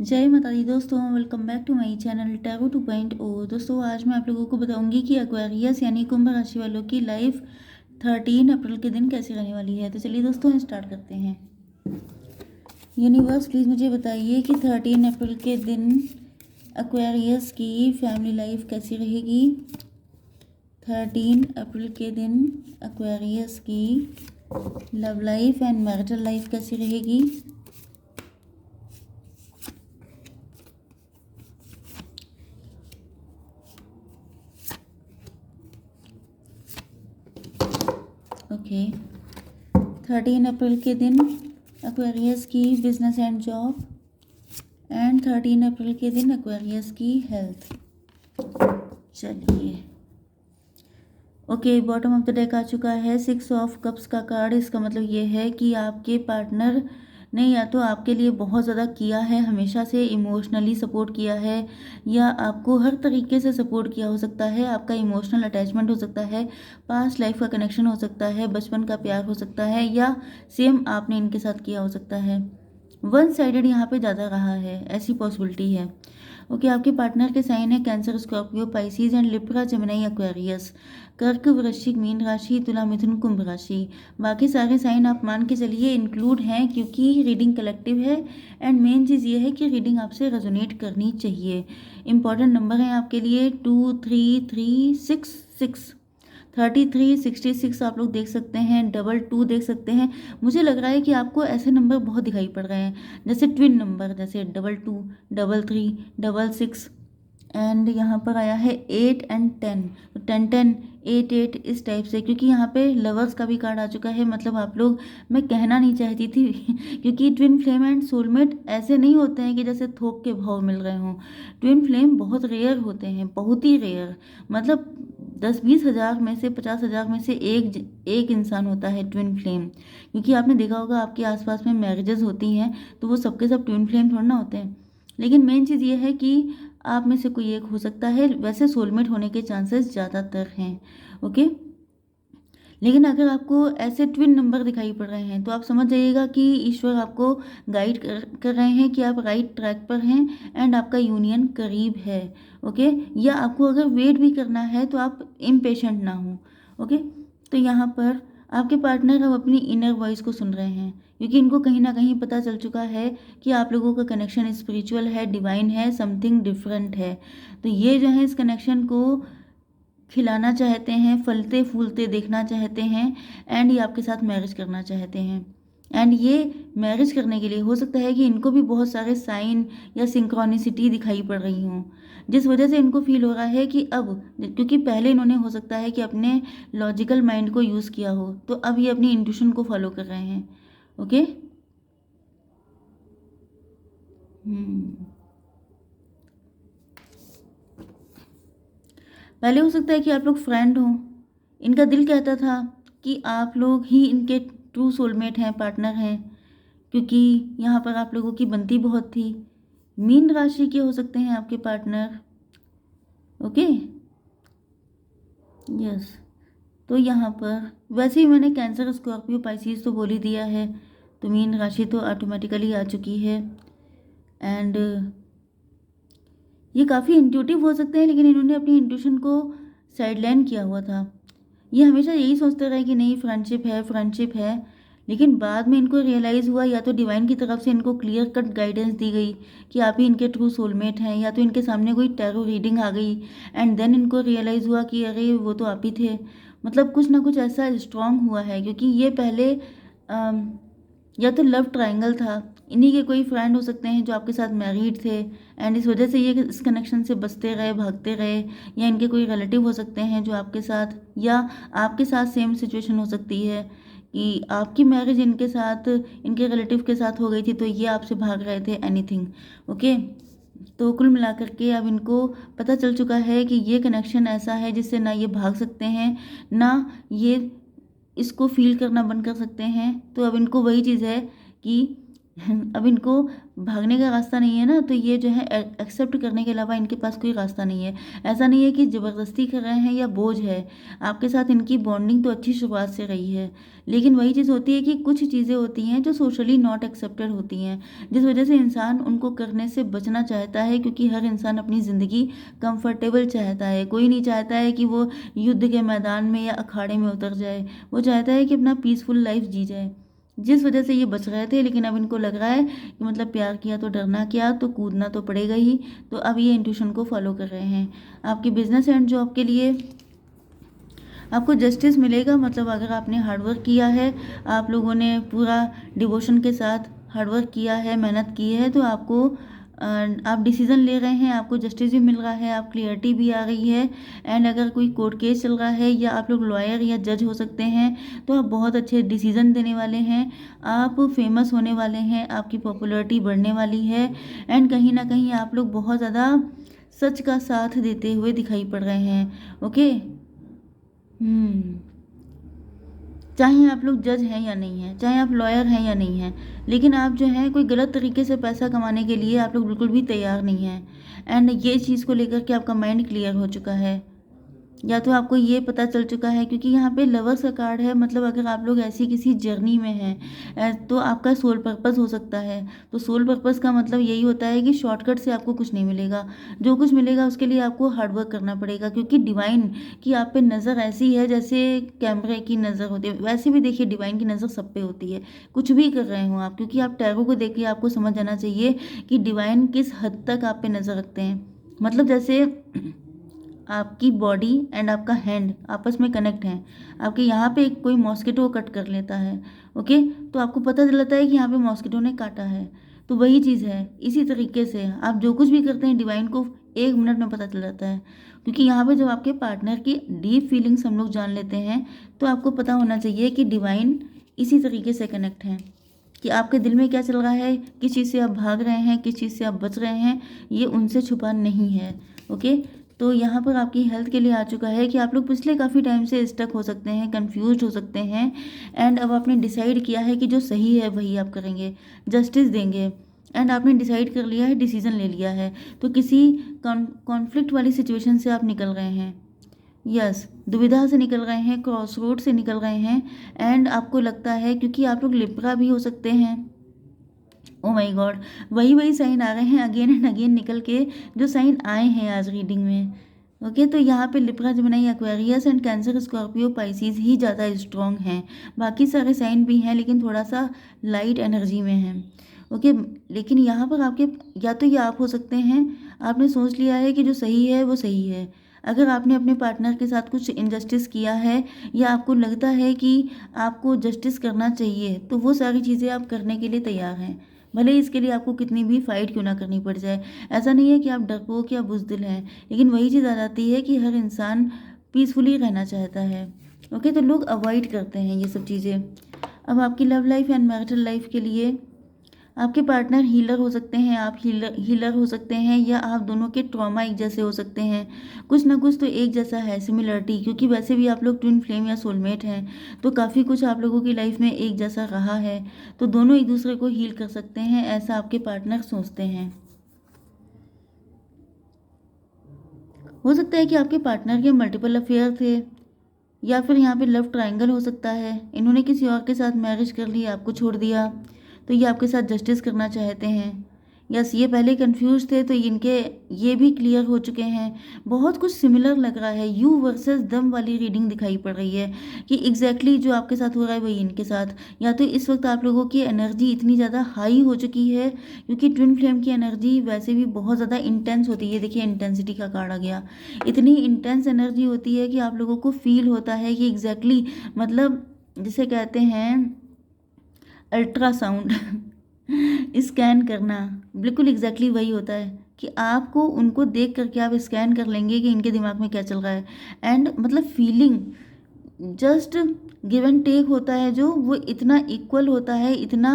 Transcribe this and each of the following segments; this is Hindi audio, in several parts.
जय माता दी दोस्तों, welcome back to my channel tarot 2.0। दोस्तों आज मैं आप लोगों को बताऊंगी कि एक्वेरियस यानी कुंभ राशि वालों की लाइफ 13 अप्रैल के दिन कैसी रहने वाली है। तो चलिए दोस्तों स्टार्ट करते हैं। यूनिवर्स प्लीज़ मुझे बताइए कि 13 अप्रैल के दिन एक्वेरियस की फैमिली लाइफ कैसी रहेगी। 13 अप्रैल के दिन एक्वेरियस की love life and marital life कैसी रहेगी। ओके, 13 अप्रैल के दिन एक्वेरियस की बिजनेस एंड जॉब एंड 13 अप्रैल के दिन एक्वेरियस की हेल्थ। चलिए okay, bottom of the deck आ चुका है 6 ऑफ कप्स का कार्ड। इसका मतलब ये है कि आपके पार्टनर ने या तो आपके लिए बहुत ज़्यादा किया है, हमेशा से इमोशनली सपोर्ट किया है, या आपको हर तरीके से सपोर्ट किया हो सकता है। आपका इमोशनल अटैचमेंट हो सकता है, पास्ट लाइफ का कनेक्शन हो सकता है, बचपन का प्यार हो सकता है, या सेम आपने इनके साथ किया हो सकता है। वन साइडेड यहाँ पे ज़्यादा रहा है, ऐसी पॉसिबिलिटी है। ओके, आपके पार्टनर के साइन है cancer, Scorpio, Pisces and Libra, Gemini, Aquarius, कर्क, वृश्चिक, मीन राशि, तुला, मिथुन, कुंभ राशि। बाकी सारे साइन आप मान के चलिए इंक्लूड हैं, क्योंकि रीडिंग कलेक्टिव है एंड मेन चीज़ ये है कि रीडिंग आपसे रेजोनेट करनी चाहिए। इंपॉर्टेंट नंबर हैं आपके लिए 2, 3, 3, 6, 6, 33, 66 आप लोग देख सकते हैं, 22 देख सकते हैं। मुझे लग रहा है कि आपको ऐसे नंबर बहुत दिखाई पड़ रहे हैं, जैसे ट्विन नंबर, जैसे 22, 33, 66 एंड यहाँ पर आया है 8 एंड 10। तो 10, 10, 8, 8 इस टाइप से, क्योंकि यहाँ पे लवर्स का भी कार्ड आ चुका है। मतलब आप लोग, मैं कहना नहीं चाहती थी क्योंकि ट्विन फ्लेम एंड सोलमेट ऐसे नहीं होते हैं कि जैसे थोक के भाव मिल रहे हों। ट्विन फ्लेम बहुत रेयर होते हैं, बहुत ही रेयर। मतलब 10-20 हज़ार में से, 50 हज़ार में से एक इंसान होता है ट्विन फ्लेम। क्योंकि आपने देखा होगा आपके आसपास में मैरिजेस होती हैं तो वो सबके सब ट्विन फ्लेम थोड़ा ना होते हैं। लेकिन मेन चीज़ ये है कि आप में से कोई एक हो सकता है। वैसे सोलमेट होने के चांसेस ज़्यादातर हैं। ओके, लेकिन अगर आपको ऐसे ट्विन नंबर दिखाई पड़ रहे हैं तो आप समझ जाइएगा कि ईश्वर आपको गाइड कर रहे हैं कि आप राइट ट्रैक पर हैं एंड आपका यूनियन करीब है। ओके, या आपको अगर वेट भी करना है तो आप इम्पेशेंट ना हो। ओके, तो यहाँ पर आपके पार्टनर अब अपनी इनर वॉइस को सुन रहे हैं, क्योंकि इनको कहीं ना कहीं पता चल चुका है कि आप लोगों का कनेक्शन स्पिरिचुअल है, डिवाइन है, समथिंग डिफरेंट है। तो ये जो है इस कनेक्शन को खिलाना चाहते हैं, फलते फूलते देखना चाहते हैं एंड ये आपके साथ मैरिज करना चाहते हैं। एंड ये मैरिज करने के लिए हो सकता है कि इनको भी बहुत सारे साइन या सिंक्रोनिसिटी दिखाई पड़ रही हों, जिस वजह से इनको फील हो रहा है कि अब, क्योंकि पहले इन्होंने हो सकता है कि अपने लॉजिकल माइंड को यूज़ किया हो, तो अब ये अपनी इंट्यूशन को फॉलो कर रहे हैं। ओके, पहले हो सकता है कि आप लोग फ्रेंड हो, इनका दिल कहता था कि आप लोग ही इनके ट्रू सोलमेट हैं, पार्टनर हैं, क्योंकि यहाँ पर आप लोगों की बनती बहुत थी। मीन राशि के हो सकते हैं आपके पार्टनर। Okay, yes. तो यहाँ पर वैसे ही मैंने कैंसर, स्कॉर्पियो, पाइसिस तो बोल ही दिया है, तो मीन राशि तो ऑटोमेटिकली आ चुकी है। एंड ये काफ़ी इंट्यूटिव हो सकते हैं, लेकिन इन्होंने अपनी इंट्यूशन को साइडलाइन किया हुआ था। ये हमेशा यही सोचते रहे कि नहीं, फ्रेंडशिप है, फ्रेंडशिप है। लेकिन बाद में इनको रियलाइज़ हुआ, या तो डिवाइन की तरफ से इनको क्लियर कट गाइडेंस दी गई कि आप ही इनके ट्रू सोलमेट हैं, या तो इनके सामने कोई टैरो रीडिंग आ गई एंड देन इनको रियलाइज़ हुआ कि अरे वो तो आप ही थे। मतलब कुछ ना कुछ ऐसा स्ट्रांग हुआ है, क्योंकि ये पहले या तो लव ट्रायंगल था। इन्हीं के कोई फ्रेंड हो सकते हैं जो आपके साथ मैरिड थे एंड इस वजह से ये इस कनेक्शन से बचते रहे, भागते रहे, या इनके कोई रिलेटिव हो सकते हैं जो आपके साथ, या आपके साथ सेम सिचुएशन हो सकती है कि आपकी मैरिज इनके साथ, इनके रिलेटिव के साथ हो गई थी तो ये आपसे भाग रहे थे, एनीथिंग। ओके, तो कुल मिलाकर के अब इनको पता चल चुका है कि ये कनेक्शन ऐसा है जिससे ना ये भाग सकते हैं, ना ये इसको फील करना बंद कर सकते हैं। तो अब इनको वही चीज़ है कि अब इनको भागने का रास्ता नहीं है ना, तो ये जो है एक्सेप्ट करने के अलावा इनके पास कोई रास्ता नहीं है। ऐसा नहीं है कि ज़बरदस्ती कर रहे हैं या बोझ है, आपके साथ इनकी बॉन्डिंग तो अच्छी शुरुआत से रही है। लेकिन वही चीज़ होती है कि कुछ चीज़ें होती हैं जो सोशली नॉट एक्सेप्टेड होती हैं, जिस वजह से इंसान उनको करने से बचना चाहता है, क्योंकि हर इंसान अपनी ज़िंदगी कंफर्टेबल चाहता है। कोई नहीं चाहता है कि वो युद्ध के मैदान में या अखाड़े में उतर जाए, वो चाहता है कि अपना पीसफुल लाइफ जी जाए। जिस वजह से ये बच रहे थे, लेकिन अब इनको लग रहा है कि मतलब प्यार किया तो डरना क्या, तो कूदना तो पड़ेगा ही। तो अब ये इंट्यूशन को फॉलो कर रहे हैं। आपके बिजनेस एंड जॉब के लिए आपको जस्टिस मिलेगा, मतलब अगर आपने हार्डवर्क किया है, आप लोगों ने पूरा डिवोशन के साथ हार्डवर्क किया है, मेहनत की है, तो आपको आप डिसीजन ले रहे हैं, आपको जस्टिस भी मिल रहा है, आप क्लियरिटी भी आ रही है। एंड अगर कोई कोर्ट केस चल रहा है या आप लोग लॉयर या जज हो सकते हैं, तो आप बहुत अच्छे डिसीजन देने वाले हैं, आप फेमस होने वाले हैं, आपकी पॉपुलैरिटी बढ़ने वाली है। एंड कहीं ना कहीं आप लोग बहुत ज़्यादा सच का साथ देते हुए दिखाई पड़ रहे हैं। ओके। हम्म। चाहे आप लोग जज हैं या नहीं हैं, चाहे आप लॉयर हैं या नहीं हैं, लेकिन आप जो है कोई गलत तरीके से पैसा कमाने के लिए आप लोग बिल्कुल भी तैयार नहीं हैं। एंड ये चीज़ को लेकर के आपका माइंड क्लियर हो चुका है, या तो आपको ये पता चल चुका है, क्योंकि यहाँ पे लवर्स का कार्ड है, मतलब अगर आप लोग ऐसी किसी जर्नी में हैं, तो आपका सोल पर्पस हो सकता है। तो सोल पर्पस का मतलब यही होता है कि शॉर्टकट से आपको कुछ नहीं मिलेगा, जो कुछ मिलेगा उसके लिए आपको हार्डवर्क करना पड़ेगा, क्योंकि डिवाइन की आप पे नज़र ऐसी है जैसे कैमरे की नज़र होती है, वैसे भी देखिए डिवाइन की नज़र सब पे होती है, कुछ भी कर रहे हो आप, क्योंकि आप टैरो को देख के आपको समझ आना चाहिए कि डिवाइन किस हद तक आप पे नज़र रखते हैं। मतलब जैसे आपकी बॉडी एंड आपका हैंड आपस में कनेक्ट हैं, आपके यहाँ पे एक कोई मॉस्किटो कट कर लेता है, ओके, तो आपको पता चलता है कि यहाँ पे मॉस्किटो ने काटा है। तो वही चीज़ है, इसी तरीके से आप जो कुछ भी करते हैं डिवाइन को 1 मिनट में पता चल जाता है, क्योंकि यहाँ पे जब आपके पार्टनर की डीप फीलिंग्स हम लोग जान लेते हैं, तो आपको पता होना चाहिए कि डिवाइन इसी तरीके से कनेक्ट हैं, कि आपके दिल में क्या चल रहा है, किस चीज़ से आप भाग रहे हैं, किस चीज़ से आप बच रहे हैं, ये उनसे छुपा नहीं है। ओके। तो यहाँ पर आपकी हेल्थ के लिए आ चुका है कि आप लोग पिछले काफ़ी टाइम से स्टक हो सकते हैं, कंफ्यूज हो सकते हैं। एंड अब आपने डिसाइड किया है कि जो सही है वही आप करेंगे, जस्टिस देंगे। एंड आपने डिसाइड कर लिया है, डिसीजन ले लिया है, तो किसी कॉन्फ्लिक्ट वाली सिचुएशन से आप निकल रहे हैं। यस, दुविधा से निकल रहे हैं, क्रॉस रोड से निकल रहे हैं। एंड आपको लगता है, क्योंकि आप लोग लिब्रा भी हो सकते हैं। ओ माय गॉड, वही वही साइन आ रहे हैं अगेन एंड अगेन निकल के, जो साइन आए हैं आज रीडिंग में। ओके, तो यहाँ पे Libra, Gemini, Aquarius and cancer, Scorpio, Pisces ही ज़्यादा स्ट्रॉन्ग हैं। बाकी सारे साइन भी हैं, लेकिन थोड़ा सा लाइट एनर्जी में हैं। ओके। लेकिन यहाँ पर आपके, या तो ये आप हो सकते हैं, आपने सोच लिया है कि जो सही है वो सही है। अगर आपने अपने पार्टनर के साथ कुछ इनजस्टिस किया है, या आपको लगता है कि आपको जस्टिस करना चाहिए, तो वो सारी चीज़ें आप करने के लिए तैयार हैं, भले ही इसके लिए आपको कितनी भी फाइट क्यों ना करनी पड़ जाए। ऐसा नहीं है कि आप डरपोक या बुज़दिल हैं, लेकिन वही चीज़ आ जाती है कि हर इंसान पीसफुली रहना चाहता है। ओके, तो लोग अवॉइड करते हैं ये सब चीज़ें। अब आपकी love life and marital life के लिए आपके पार्टनर हीलर हो सकते हैं, आप हीलर हो सकते हैं, या आप दोनों के ट्रॉमा एक जैसे हो सकते हैं। कुछ ना कुछ तो एक जैसा है, सिमिलरिटी, क्योंकि वैसे भी आप लोग ट्विन फ्लेम या सोलमेट हैं, तो काफ़ी कुछ आप लोगों की लाइफ में एक जैसा रहा है, तो दोनों एक दूसरे को हील कर सकते हैं, ऐसा आपके पार्टनर सोचते हैं। हो सकता है कि आपके पार्टनर के मल्टीपल अफेयर थे, या फिर यहाँ पे लव ट्रायंगल हो सकता है, इन्होंने किसी और के साथ मैरिज कर ली, आपको छोड़ दिया, तो ये आपके साथ जस्टिस करना चाहते हैं। यस, ये पहले कंफ्यूज थे, तो इनके ये भी क्लियर हो चुके हैं। बहुत कुछ सिमिलर लग रहा है, यू वर्सेस दम वाली रीडिंग दिखाई पड़ रही है, कि एग्जैक्टली जो आपके साथ हो रहा है वही इनके साथ। या तो इस वक्त आप लोगों की एनर्जी इतनी ज़्यादा हाई हो चुकी है, क्योंकि ट्विन फ्लेम की एनर्जी वैसे भी बहुत ज़्यादा इंटेंस होती है। देखिए, इंटेंसिटी का कार्ड आ गया, इतनी इंटेंस एनर्जी होती है कि आप लोगों को फील होता है कि एग्जैक्टली, मतलब जिसे कहते हैं अल्ट्रासाउंड स्कैन करना, बिल्कुल एग्जैक्टली वही होता है, कि आपको उनको देख करके आप स्कैन कर लेंगे कि इनके दिमाग में क्या चल रहा है। एंड मतलब feeling just give and take होता है, जो वो इतना इक्वल होता है, इतना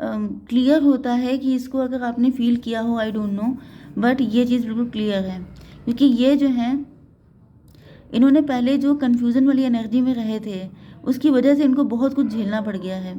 क्लियर होता है, कि इसको अगर आपने फील किया हो, आई डोंट नो, बट ये चीज़ बिल्कुल क्लियर है, क्योंकि ये जो है, इन्होंने पहले जो कन्फ्यूज़न वाली एनर्जी में रहे थे, उसकी वजह से इनको बहुत कुछ झेलना पड़ गया है।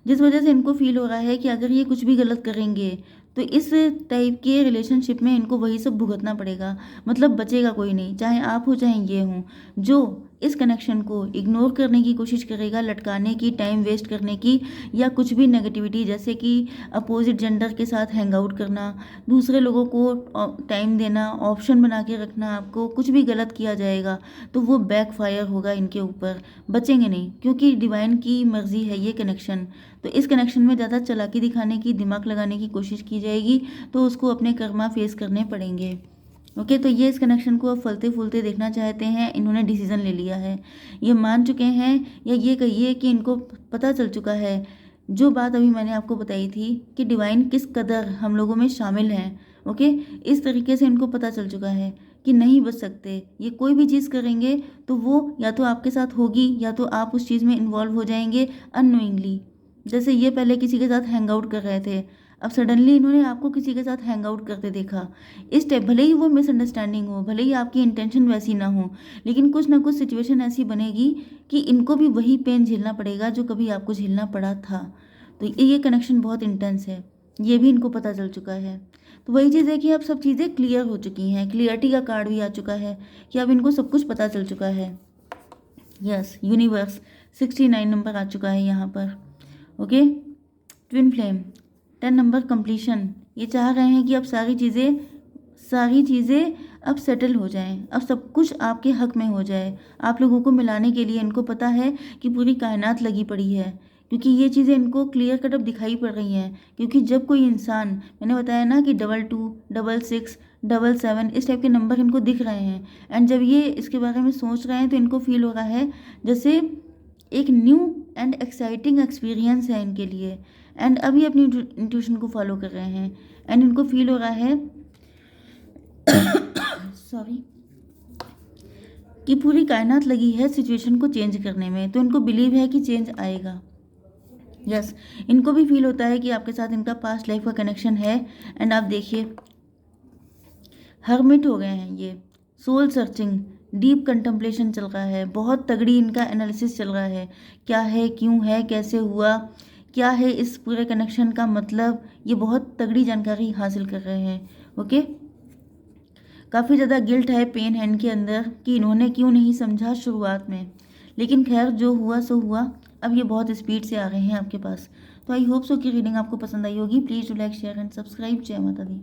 जिस वजह से इनको फील हो रहा है कि अगर ये कुछ भी गलत करेंगे तो इस टाइप के रिलेशनशिप में इनको वही सब भुगतना पड़ेगा, मतलब बचेगा कोई नहीं, चाहे आप हो चाहे ये हों। जो इस कनेक्शन को इग्नोर करने की कोशिश करेगा, लटकाने की, टाइम वेस्ट करने की, या कुछ भी नेगेटिविटी जैसे कि अपोजिट जेंडर के साथ हैंग आउट करना, दूसरे लोगों को टाइम देना, ऑप्शन बना के रखना, आपको कुछ भी गलत किया जाएगा तो वो बैकफायर होगा इनके ऊपर, बचेंगे नहीं, क्योंकि डिवाइन की मर्जी है ये कनेक्शन। तो इस कनेक्शन में ज़्यादा चालाकी दिखाने की, दिमाग लगाने की कोशिश की जाएगी तो उसको अपने कर्मा फेस करने पड़ेंगे। ओके, तो ये इस कनेक्शन को अब फलते फूलते देखना चाहते हैं, इन्होंने डिसीजन ले लिया है, ये मान चुके हैं, या ये कहिए कि इनको पता चल चुका है जो बात अभी मैंने आपको बताई थी कि डिवाइन किस कदर हम लोगों में शामिल हैं। ओके, इस तरीके से इनको पता चल चुका है कि नहीं बच सकते, ये कोई भी चीज़ करेंगे तो वो या तो आपके साथ होगी या तो आप उस चीज़ में इन्वॉल्व हो जाएंगे अननोइंगली। जैसे ये पहले किसी के साथ हैंग आउट कर रहे थे, अब सडनली इन्होंने आपको किसी के साथ हैंग आउट करते देखा। इस टाइप भले ही वो मिसअंडरस्टैंडिंग हो, भले ही आपकी इंटेंशन वैसी ना हो, लेकिन कुछ ना कुछ सिचुएशन ऐसी बनेगी कि इनको भी वही पेन झेलना पड़ेगा जो कभी आपको झेलना पड़ा था। तो ये कनेक्शन बहुत इंटेंस है, ये भी इनको पता चल चुका है। तो वही चीज़ है कि अब सब चीज़ें क्लियर हो चुकी हैं, क्लियरिटी का कार्ड भी आ चुका है कि अब इनको सब कुछ पता चल चुका है। यस, यूनिवर्स 69 नंबर आ चुका है यहाँ पर। Okay, twin flame 10 number completion. ये चाह रहे हैं कि अब सारी चीज़ें अब सेटल हो जाएं, अब सब कुछ आपके हक में हो जाए। आप लोगों को मिलाने के लिए इनको पता है कि पूरी कायनात लगी पड़ी है, क्योंकि ये चीज़ें इनको क्लियर कट अब दिखाई पड़ रही हैं। क्योंकि जब कोई इंसान, मैंने बताया ना कि 22, 66, 77 इस टाइप के नंबर इनको दिख रहे हैं, एंड जब ये इसके बारे में सोच रहे हैं तो इनको फील हो रहा है जैसे एक न्यू एंड एक्साइटिंग एक्सपीरियंस है इनके लिए। एंड अभी अपनी इंट्यूशन को फॉलो कर रहे हैं, एंड इनको फील हो रहा है सॉरी कि पूरी कायनात लगी है सिचुएशन को चेंज करने में, तो इनको बिलीव है कि चेंज आएगा। यस, इनको भी फील होता है कि आपके साथ इनका पास्ट लाइफ का कनेक्शन है। एंड आप देखिए हर्मिट हो गए हैं ये, सोल सर्चिंग, डीप कंtemplation चल रहा है, बहुत तगड़ी इनका एनालिसिस चल रहा है, क्या है, क्यों है, कैसे हुआ, क्या है इस पूरे कनेक्शन का मतलब, ये बहुत तगड़ी जानकारी हासिल कर रहे हैं। ओके, काफ़ी ज़्यादा गिल्ट है, पेन है इनके अंदर कि इन्होंने क्यों नहीं समझा शुरुआत में, लेकिन खैर जो हुआ सो हुआ। अब ये बहुत स्पीड से आ रहे हैं आपके पास। तो आई होप सो कि रीडिंग आपको पसंद आई होगी। Please do like, share and subscribe. जय माता दी।